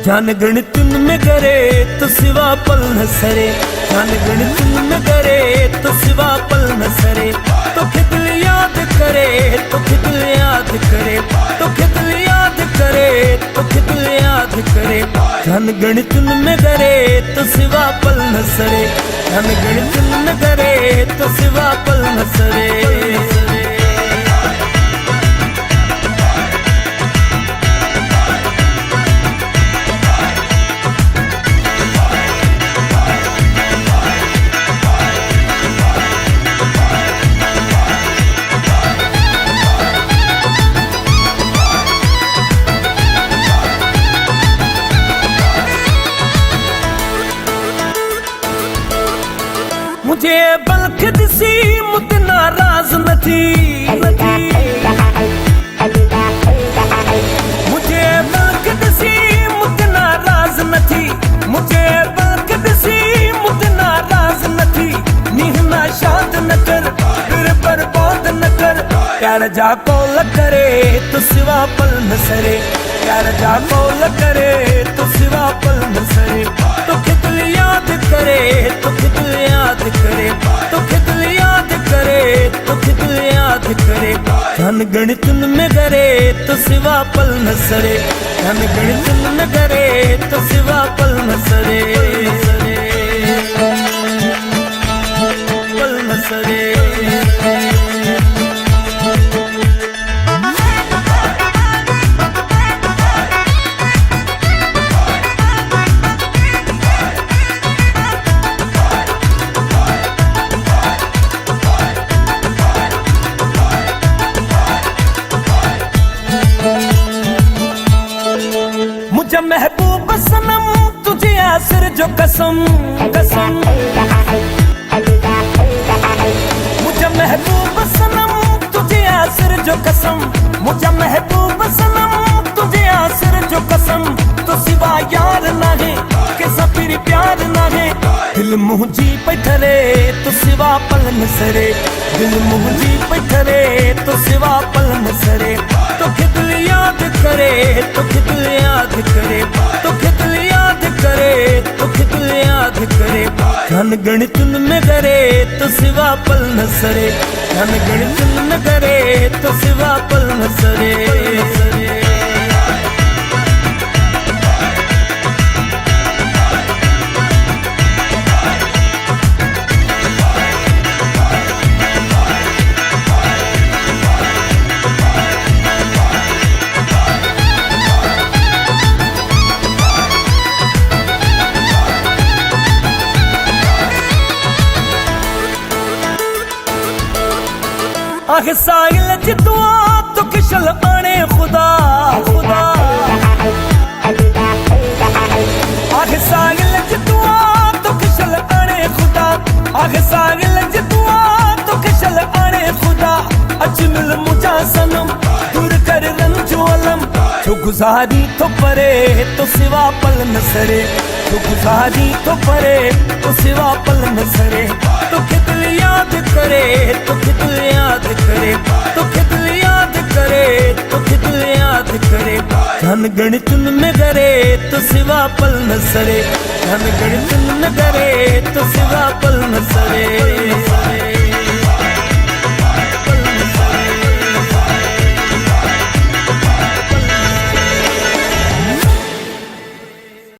जान गणित में करे तो सिवा पल न सरे, जान गणित में करे तो सिवा पल न सरे। तो खिदल याद करे तो खिदल याद करे, तो खिदल याद करे तो खिदल याद करे। जान गणित में करे तो सिवा पल न सरे, जान गणित में करे तो सिवा पल न सरे। मुझे बल्कि दिसी मुझ नाराज न थी, मुझे बल्कि दिसी मुझ नाराज न थी, मुझे बल्कि दिसी मुझ नाराज न थी। नीहना शाद न कर फिर बर्बाद न कर, प्यार जा कौल करे तो सिवा पल न सरे, प्यार जा कौल करे तो सिवा पल न सरे। तो खिदल याद करे तो खिदल याद करे, तो खिदल याद करे तो खिदल याद करे। जान गणित में करे तो सिवा पल न सरे, जान गणित में करे तो सिवा पल न सरे, पल न सरे। मुझे महबूब सनम तुझे आसिर जो कसम कसम, मुझे महबूब सनम तुझे आसिर जो कसम, मुझे महबूब सनम तुझे आसिर जो कसम। तो सिवा यार ना है के सफिर प्यार ना है, दिल मुझी पैठरे तो सिवा पल न सरे, दिल मुझी पैठरे तो सिवा पल न सरे। तो खिदल याद करे तो खिदल याद करे, तो खिदल याद करे तो खिदल याद करे। जान गणित में करे तो सिवा पल न सरे, जान गणित में करे तो सिवा पल न सरे। आगे साहिल जितवा तो किशल आने खुदा खुदा, आगे साहिल जितवा तो किशल आने खुदा, आगे साहिल जितवा तो किशल आने खुदा। अजमल मुझा सनम दूर कर रंजो अलम, जो गुजारी तो परे तो सिवा पल न सरे, जो गुजारी तो परे तो सिवा पल न सरे। तो खिदल याद करे तो खिदल याद करे, तो खिदल याद करे तो खिदल याद करे। जान गणित में करे तो सिवा पल न सरे, जान गणित में करे तो सिवा पल न सरे।